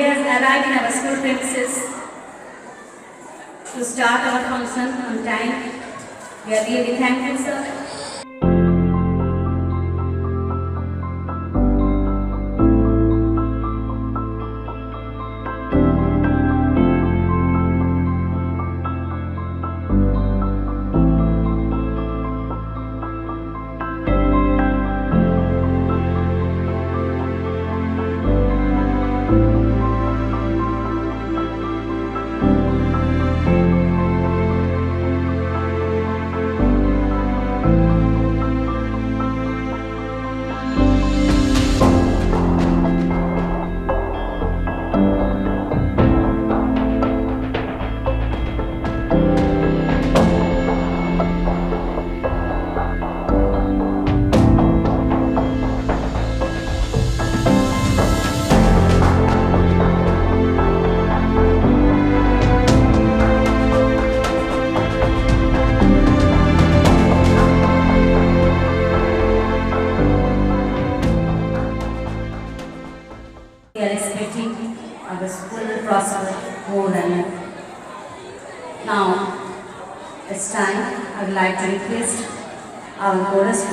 has arrived in our school premises to start our function on time. We are really thankful, sir. We are expecting our school will prosper more than ever. Now, it's time. I would like to request our chorus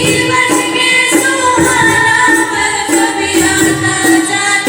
जीवन के सुहाना पल कभी आता जाता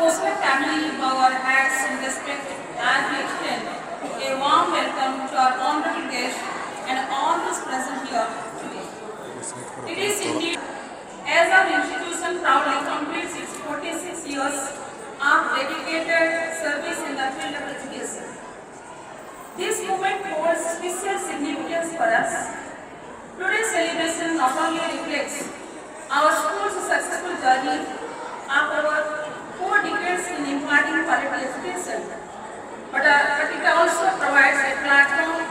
Khosla family bow our hats in respect as we extend a warm welcome to our honorable guest and all those present here today. It is indeed, as our institution proudly completes its 46 years of dedicated service in the field of education. This moment holds special significance for us. Today's celebration not only reflects our school's successful journey of over 4 decades in imparting quality education, but it also provides a platform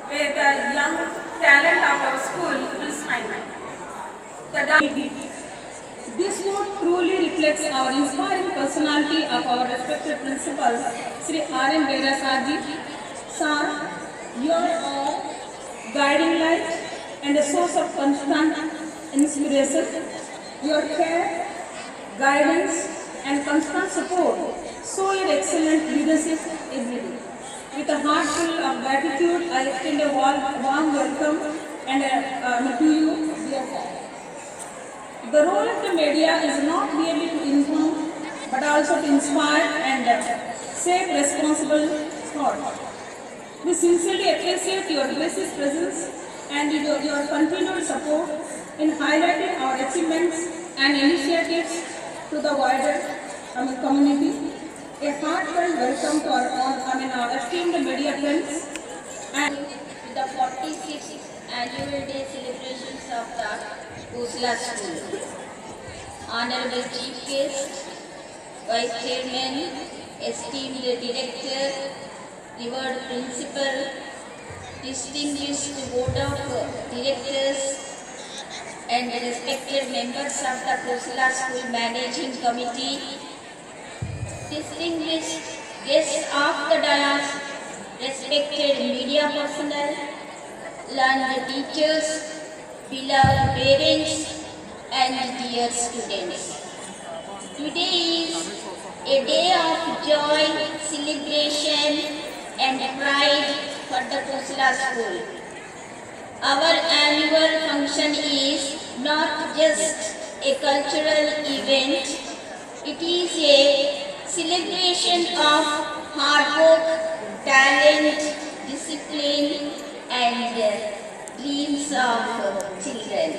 where the young talent of our school will shine. This note truly reflects our inspiring personality of our respected principal, Sri R.N. Veerasaji. Sir, you are our guiding light and a source of constant inspiration. Your care, guidance, and constant support show your excellent leadership every day. With a heart full of gratitude, I extend a warm welcome and to you, dear sir. The role of the media is not merely to inform, but also to inspire and shape responsible thought. We sincerely appreciate your gracious presence and your continued support in highlighting our achievements and initiatives to the wider community. A heartfelt welcome to our esteemed media friends and the 46th annual day celebrations of the Khosla School. Honorable Chief Guest, Vice Chairman, esteemed Director, revered Principal, distinguished Board of Directors, and respected members of the Khosla School Managing Committee, distinguished guests of the dais, respected media personnel, learned teachers, beloved parents, and dear students. Today is a day of joy, celebration, and pride for the Khosla School. Our annual function is not just a cultural event, it is a celebration of hard work, talent, discipline, and dreams of children.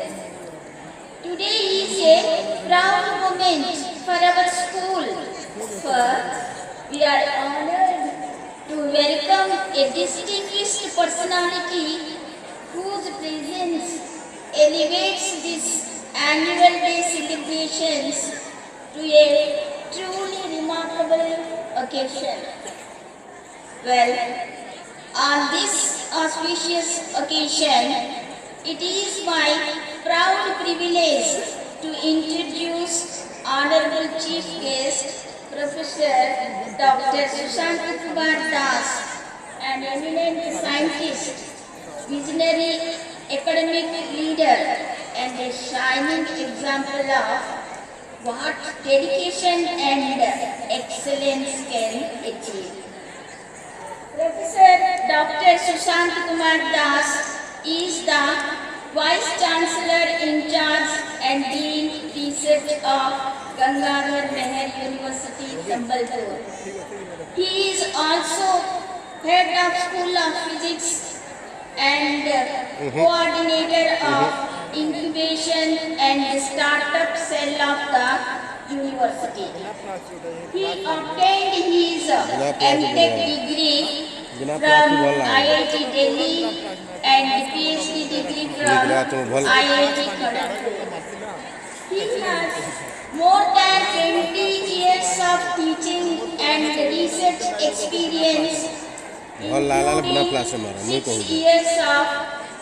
Today is a proud moment for our school, for we are honored to welcome a distinguished personality whose presence elevates this annual day celebrations to a truly remarkable occasion. Well, on this auspicious occasion, it is my proud privilege to introduce Honorable Chief Guest, Professor Dr. Sushant Kumar Das, an eminent scientist, visionary academic leader, and a shining example of what dedication and excellence can achieve. Professor Dr. Sushant Kumar Das is the Vice Chancellor in charge and Dean Research of Gangadhar Nehru University, Sambalpur. He is also Head of School of Physics and Coordinator of Incubation and Startup Cell of the University. He obtained his MTech degree from IIT Delhi and PhD degree from IIT Kharagpur. He has more than 20 years of teaching and research experience, including 6 years of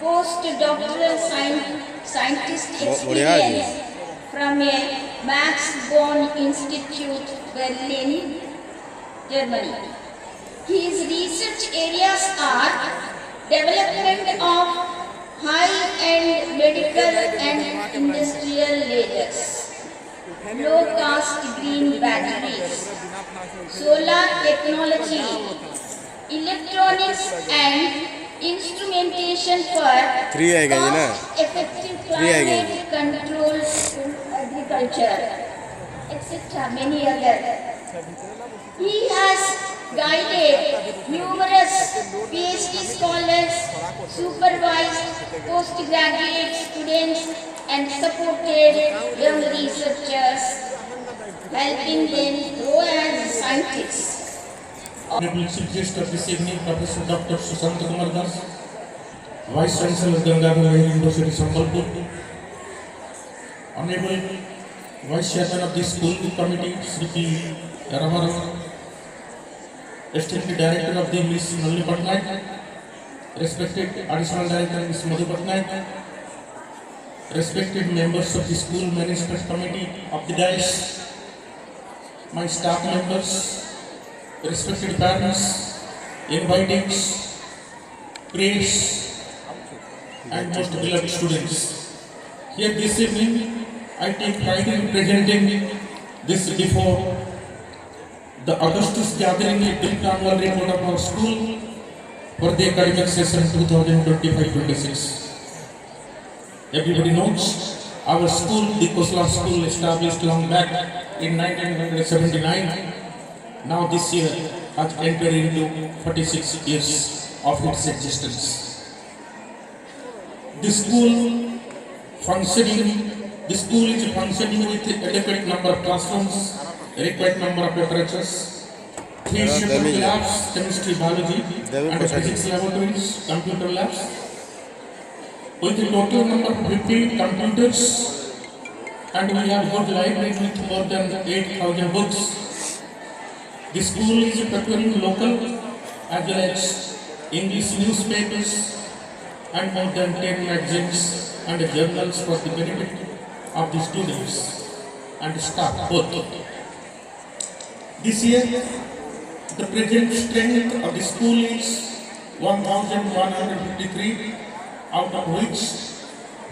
postdoctoral scientist experience from a Max Born Institute, Berlin, Germany. His research areas are development of high-end medical and industrial lasers, low-cost green batteries, solar technology, electronics and instrumentation for cost-effective climate control in agriculture, etc. Many other. He has guided numerous PhD scholars, supervised postgraduate students, and supported young researchers, helping them grow as scientists. Honorable Chief Guest of this evening, Professor Dr. Sushant Kumar Das, Vice Chancellor Gangadhar University, Sambalpur. Honorable Vice Chairman of the School Committee, Sri P. Ramaram, Esteemed Director of the Miss Nalli Patnaik, respected Additional Director Miss Madhu Patnaik, respected members of the School Management Committee of the DICE, my staff members, respected parents, invitees, priests, and most beloved students. Here this evening, I take pride in presenting this before the august gathering in annual report of our school for the academic session 2025-26. Everybody knows our school, the Khosla School, established long back in 1979. Now this year has entered into 46 years of its existence. The school is functioning with adequate number of classrooms, required number of temperatures, 3 separate labs, chemistry, biology, and physics laboratories, computer labs, with a total number of 50 computers, and we have good library with more than 8,000 books. The school is procuring local as well as English newspapers and more than 10 magazines and journals for the benefit of the students and staff both. This year, the present strength of the school is 1,153, out of which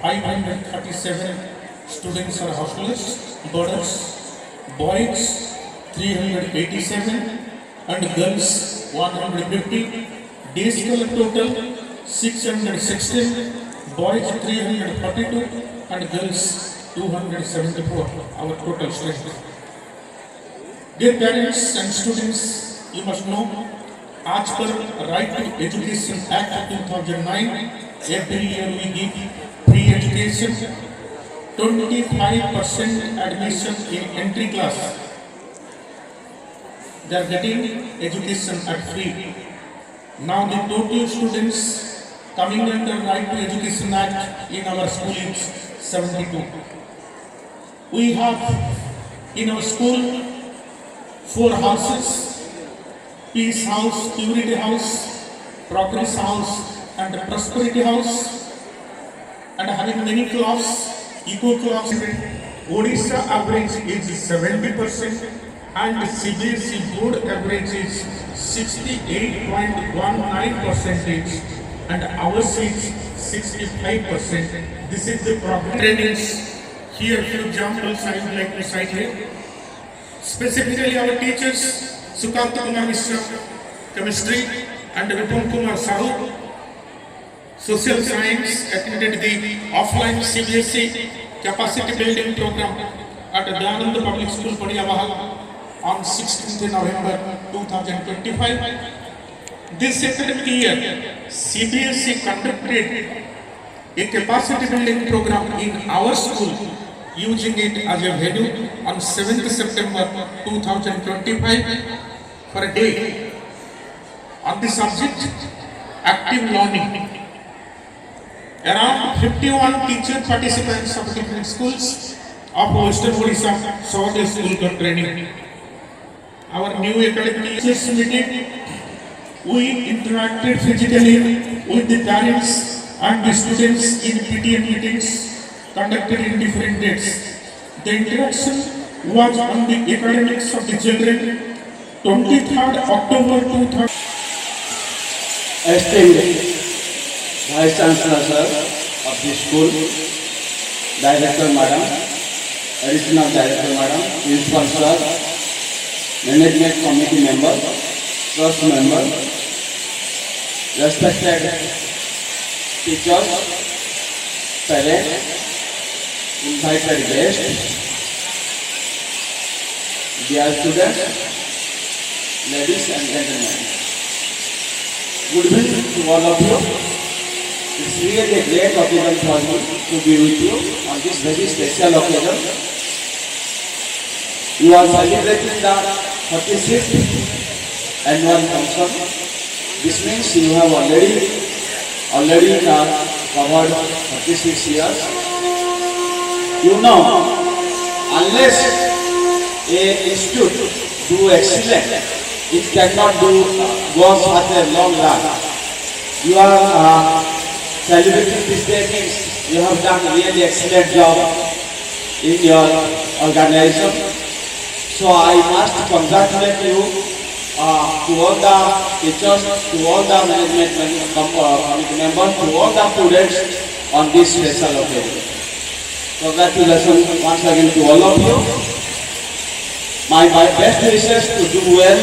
537 students are hostelers, boarders, boys 387 and girls 150. Day scholar total 616, boys 342 and girls 274, our total strength. Dear parents and students, you must know, as per Right to Education Act 2009, every year we give free education, 25% admission in entry class. They are getting education at free. Now the total students coming under Right to Education Act in our school is 72. We have in our school 4 houses: Peace House, Purity House, Progress House, and Prosperity House, and having many clubs, eco clubs. Odisha average is 70%, and CBSE board average is 68.19%, and ours is 65%. This is the program. Trainings. Here few examples I would like to cite here. Specifically our teachers, Sukant Kumar Mishra, Chemistry, and Vipun Kumar Sahu, Social Science, attended the offline CBSE capacity building program at Dayananda Public School, Padiyavaha on 16th November 2025. This academic year, CBSE conducted a capacity building program in our school, using it as a venue on 7th September 2025 for a day on the subject active learning. Around 51 teacher participants of different schools of Western Odisha saw the school training. Our new academic year meeting, we interacted physically with the parents and the students in PTA meetings conducted in different dates. The interaction was on the academics of the children. 23rd October 2000. Esteemed Vice Chancellor Sir of the school, Director Madam, Additional Director Madam, Principal Sir, Management Committee Member, Trust Member, respected teachers, parents, invited guests, dear students, ladies and gentlemen. Good evening to all of you. It's really a great occasion for me to be with you on this very special occasion. You are celebrating the 46th annual function. This means you have already covered 36 years. You know, unless a institute do excellent, it cannot go such a long run. You are celebrating this day means you have done a really excellent job in your organization. So I must congratulate you to all the teachers, to all the management committee members, to all the students on this special occasion. Congratulations once again to all of you. My best wishes to do well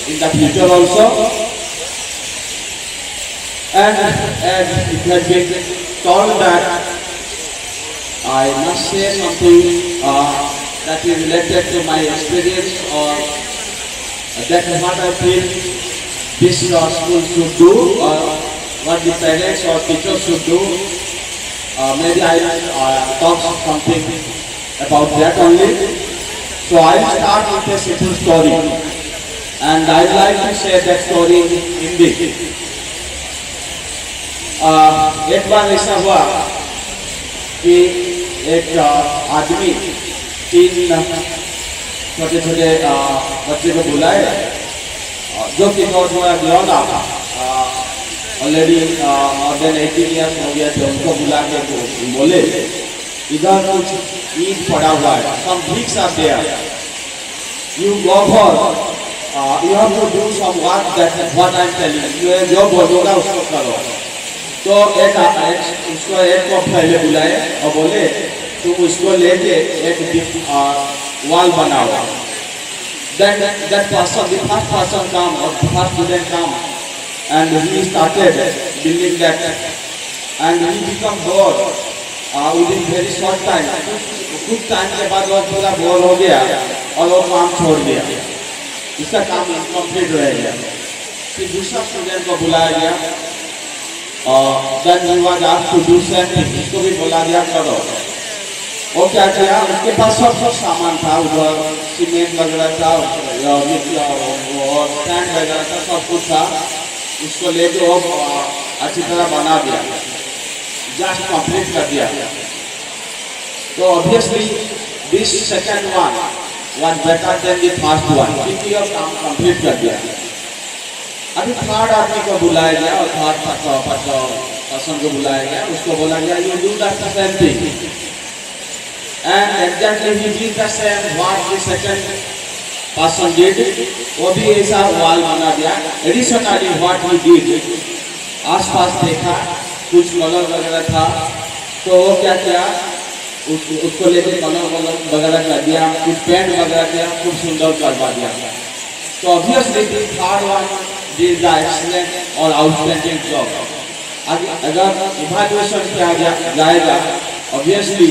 in the future also. And as it has been told that I must say something that is related to my experience, or that is what I feel this school should do, or what the parents or teachers should do. Maybe I will talk something about that only. So I will start with a simple story, and I would like to say that story in Hindi. एक बार ऐसा हुआ कि एक आदमी 3 छोटे छोटे बच्चे को बुलाए, जो कि बहुत बड़ा ग्राउंड था, ऑलरेडी मोर देन 18 ईयर्स हो गया थे। उनको बुला के बोले इधर कुछ ईद पड़ा हुआ है, some bricks are there, you go for you have to do some work, that what I am telling you, जो बोलूँगा उसको करो। तो उसको एक को पहले बुलाए और बोले तुम उसको लेके एक वॉल बनाओ। Then that person, the first person come, or the first student come, and he started building that, and he become bored within very short time. कुछ टाइम के बाद वो पूरा बोर हो गया और वो काम छोड़ दिया, उसका काम इनकम्प्लीट रह गया। फिर दूसरा स्टूडेंट को बुलाया गया, then he was asked to do same thing, उसको भी बोला गया करो। वो क्या किया, उसके पास सब कुछ सामान था, उधर सीमेंट वगैरह था और स्टैंड वगैरह था, सब कुछ था। उसको लेके वो अच्छी तरह बना दिया, जस्ट कंप्लीट कर दिया। तो obviously this second one was better than the first one, क्योंकि वो काम कंप्लीट कर दिया। अभी थर्ड आदमी को बुलाया गया और थर्ड पर्सन को बुलाया गया, उसको बोला गया you do the same thing, and exactly he did the same what the second person did. वो भी ऐसा वॉल बना दिया। एडिशनली व्हाट ही डिड, आसपास देखा कुछ कलर वगैरह था, तो वो क्या किया, उसको लेके कलर वगैरह कर दिया, कुछ पेंट वगैरह किया, खूब सुंदर करवा दिया। तो obviously third one did the excellent और आउटस्टैंडिंग जॉब। अगर इवैल्यूएशन किया जाएगा, obviously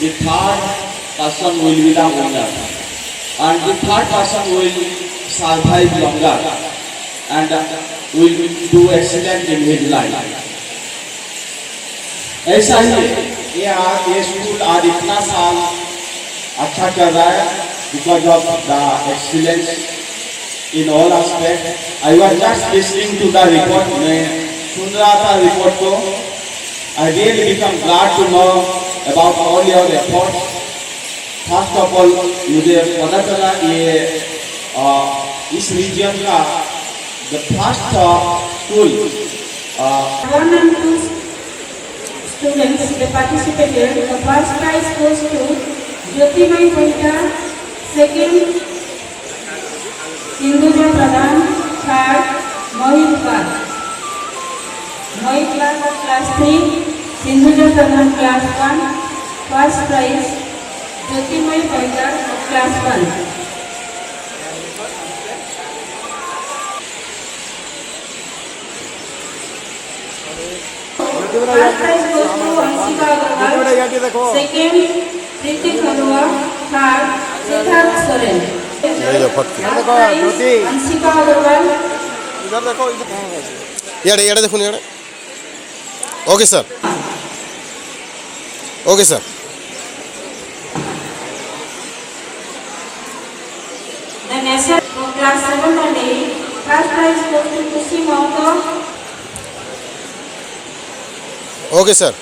the third person will be the winner, and the third person will survive longer and will do excellent in his life. ऐसा ही ये school आज इतना साल अच्छा कर रहा है because of the excellence in all aspects. I was just listening to the report, मैं सुन रहा था रिपोर्ट को। I really become glad to know about all your efforts. First of all मुझे पता चला ये इस रीजन का the first school 1 and 2 students they participated. The first prize goes to Jyotimai Paita, second Hinduja Pradhan, third Mohit Kar. Mohit Kar of class 3, Hinduja Pradhan class 1. First prize Jyotimai Paita of class 1. First prize goes to Ansika Agarwal, second Ritik Agarwal, third Siddharth Soren. फटकी अंशिका अग्रवाल, इधर देखो इधर okay sir okay sir the national for class 7 and 8, first prize goes to Kushi Mahto, okay sir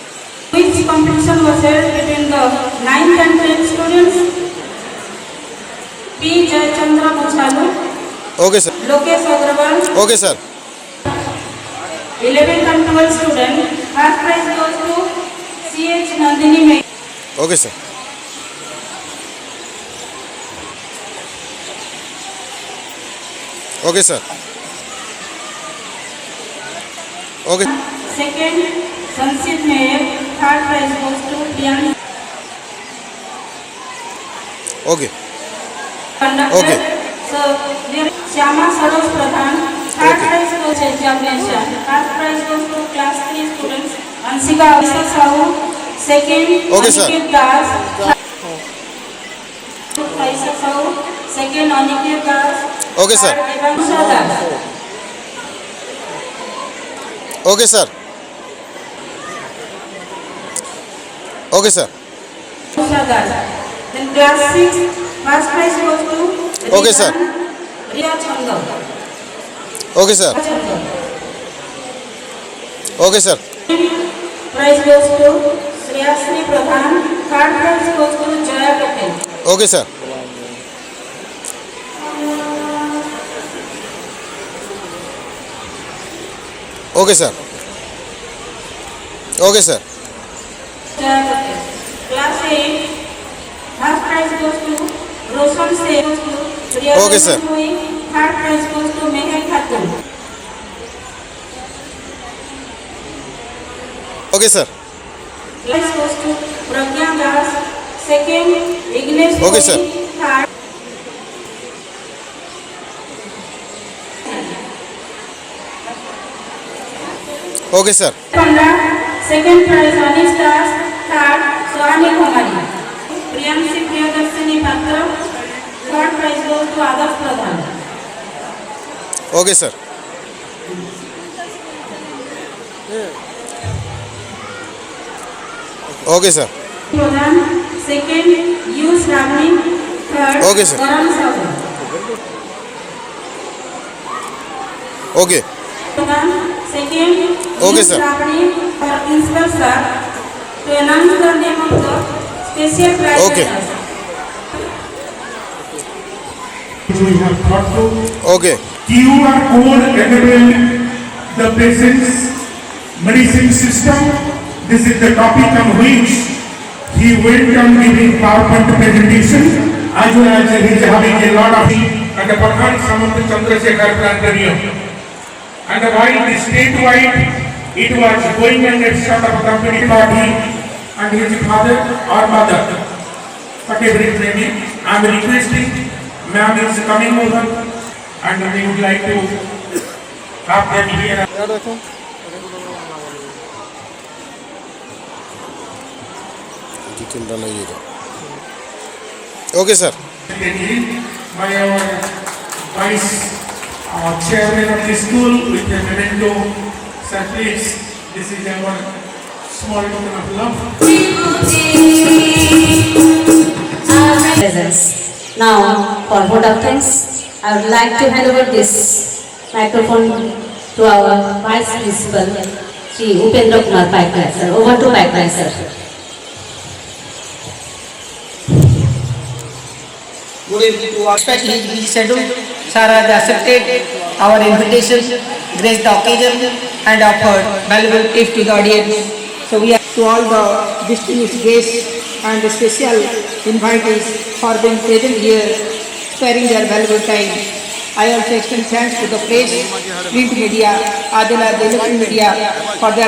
which competition was held between the 9th and 10th students, P. Jayachandra Muchalu, okay sir Lokesh Agrawal, okay sir 11th and 12th student, first prize goes to C.H. Nandini Meg. Okay sir okay sir okay Second, Sansit Nair, third prize goes to Priyan. Okay Conducted. Okay. So, there Shyama Saroj Pradhan, third prize goes to examination. First prize goes to class 3 students. Ansika Abhishek Sahu, second, Okay, sir. Aniket Das. Abhishek Sahu, second, Aniket Das. Okay, sir. Third, Evansha Das. Okay sir okay sir Evansha Das. Then class 6, first prize goes to Okay, sir. Riya Chandra. Okay sir okay sir Prize goes to Shreyasri Pradhan. Third prize goes to Jaya Patel. Okay sir okay sir okay sir Jaya Patel. Class 8, first prize goes to Roshan Seth. Goes to Priya Okay, sir. Roshan. Third prize goes to Meher Khatun. Okay sir Prize goes to Pragya Das. Second, Ignesh Okay, sir. Puri. Third, okay sir Panda. Second prize Anish Das. Third, Sohani Kumari. Priyanshi Priyadarshini Patra. Third prize goes to Adarsh Pradhan. Okay sir okay sir Pradhan. Second, Yus Ramani. Third, Okay, sir. Karan Sahu. Okay Pradhan. Second, Okay, Yus sir. Ramani for principal sir to announce the name of the special prize Okay. winners. We have thought to okay QR code enable the patient's medicine system. This is the topic on which he went on giving PowerPoint presentation as well as he is having a lot of at the Pradhan Samant Chandrasekhar Planetarium. And while the statewide it was going on a sort of a company party and his father or mother, whatever it may be, I am requesting ma'am is coming over and we would like to have them here. चिंता नहीं है okay sir By our vice chairman of the school with a memento. Sir, please, this is our small token of love. Presence. Now, for vote of thanks, I would like to hand over this microphone to our Vice Principal, Shri Upendra Kumar Paikar, sir. Over to Paikar, sir. Good evening to all. Respect his busy schedule. Sir has accepted our invitation, graced the occasion, and offered valuable tips to the audience. So we are to all the distinguished guests and the special invitees for being present here, sparing their valuable time. I also extend thanks to the press, print media, as well as the electronic media for their